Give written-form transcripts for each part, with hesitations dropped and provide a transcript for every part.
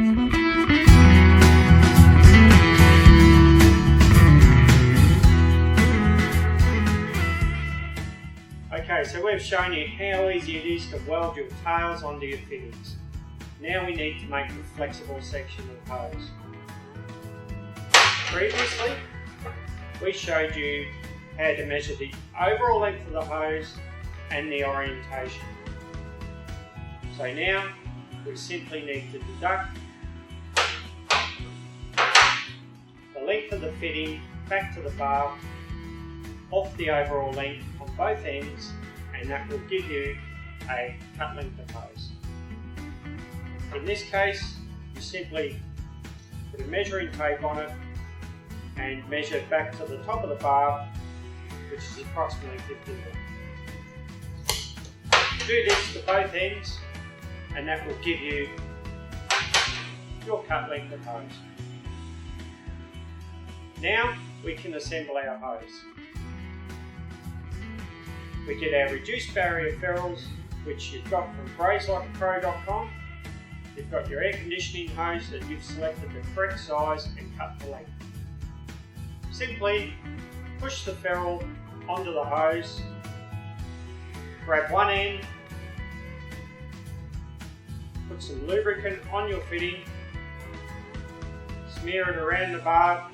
Okay, so we've shown you how easy it is to weld your tails onto your fittings. Now we need to make the flexible section of hose. Previously, we showed you how to measure the overall length of the hose and the orientation. So now we simply need to deduct the length of the fitting back to the barb off the overall length on both ends, and that will give you a cut length of hose. In this case, you simply put a measuring tape on it and measure back to the top of the barb, which is approximately 15 mil. Do this to both ends, and that will give you your cut length of hose. Now we can assemble our hose. We get our reduced barrier ferrules, which you've got from BrazeLikeAPro.com. You've got your air conditioning hose that you've selected the correct size and cut the length. Simply push the ferrule onto the hose, grab one end, put some lubricant on your fitting, smear it around the barb,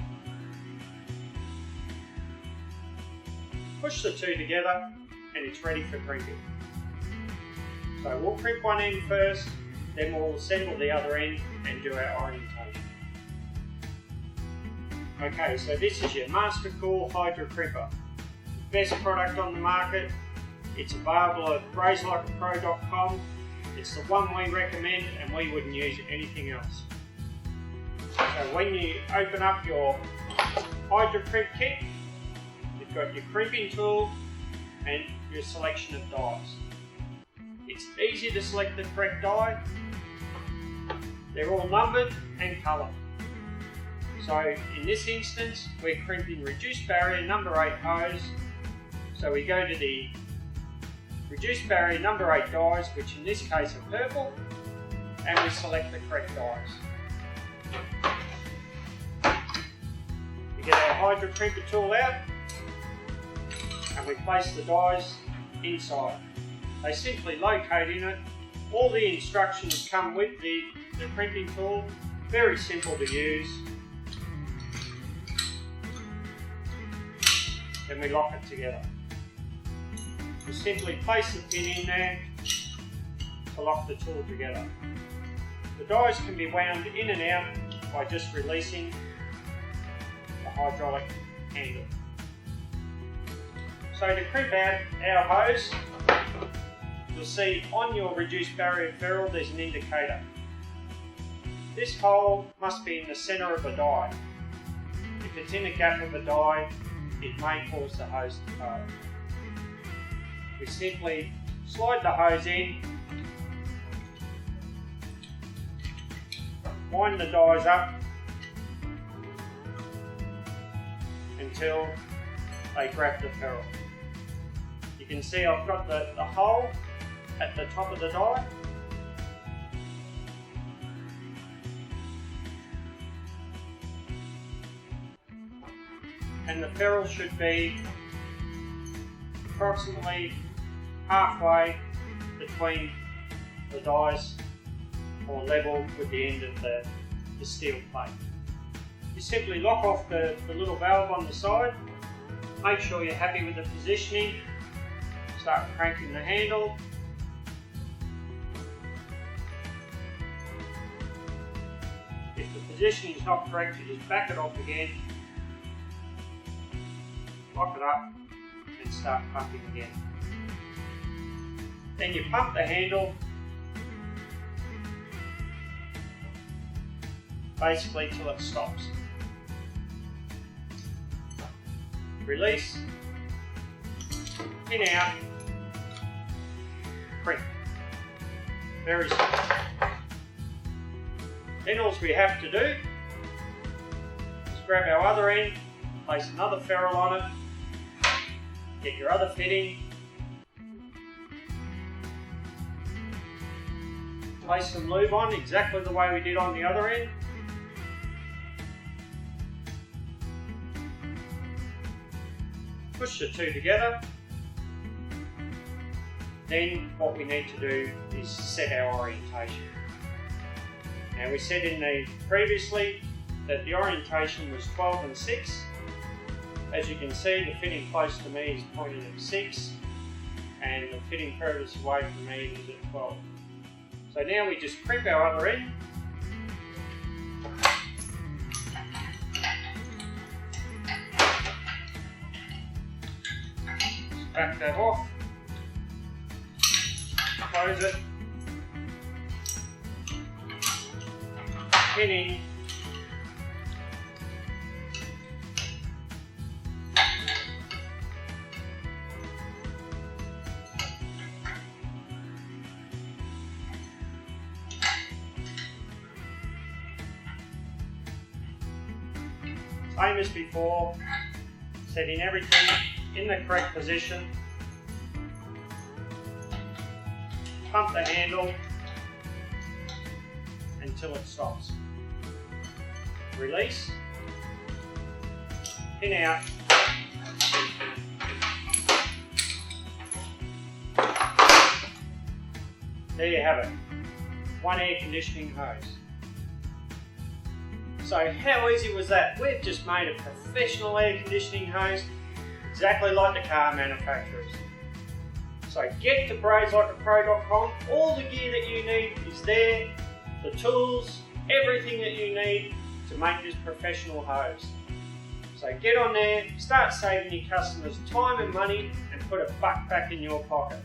push the two together, and it's ready for crimping. So we'll crimp one end first, then we'll assemble the other end and do our orientation. Okay, so this is your Master Cool Hydro Crimper. Best product on the market. It's available at BrazeLikeAPro.com. It's the one we recommend, and we wouldn't use anything else. So when you open up your Hydro Crimp kit, you've got your crimping tool and your selection of dies. It's easy to select the correct die. They're all numbered and coloured. So in this instance, we're crimping reduced barrier number 8 hose. So we go to the reduced barrier number 8 dies, which in this case are purple, and we select the correct dies. We get our Hydro Crimper tool out, and we place the dies inside. They simply locate in it. All the instructions come with the crimping tool. Very simple to use. Then we lock it together. We simply place the pin in there to lock the tool together. The dies can be wound in and out by just releasing the hydraulic handle. So to crimp out our hose, you'll see on your reduced barrier ferrule there's an indicator. This hole must be in the centre of a die. If it's in a gap of a die, it may cause the hose to fail. We simply slide the hose in, wind the dies up until they grab the ferrule. You can see I've got the hole at the top of the die. And the ferrule should be approximately halfway between the dies, or level with the end of the steel plate. You simply lock off the little valve on the side, make sure you're happy with the positioning, start cranking the handle. If the positioning is not correct, you just back it off again, lock it up and start pumping again. Then you pump the handle basically till it stops. Release, pin out, crimp. Very simple. Then all we have to do is grab our other end, place another ferrule on it, get your other fitting, place some lube on exactly the way we did on the other end. Push the two together. Then what we need to do is set our orientation. Now we said in the previously that the orientation was 12 and 6. As you can see, the fitting close to me is pointed at 6 and the fitting furthest away from me is at 12. So now we just crimp our other end. Back that off. Close it. Pinning. Same as before, setting everything in the correct position. Pump the handle until it stops. Release, pin out, there you have it, one air conditioning hose. So how easy was that? We've just made a professional air conditioning hose exactly like the car manufacturers. So get to BrazeLikeAPro.com, all the gear that you need is there, the tools, everything that you need to make this professional hose. So get on there, start saving your customers time and money and put a buck back in your pocket.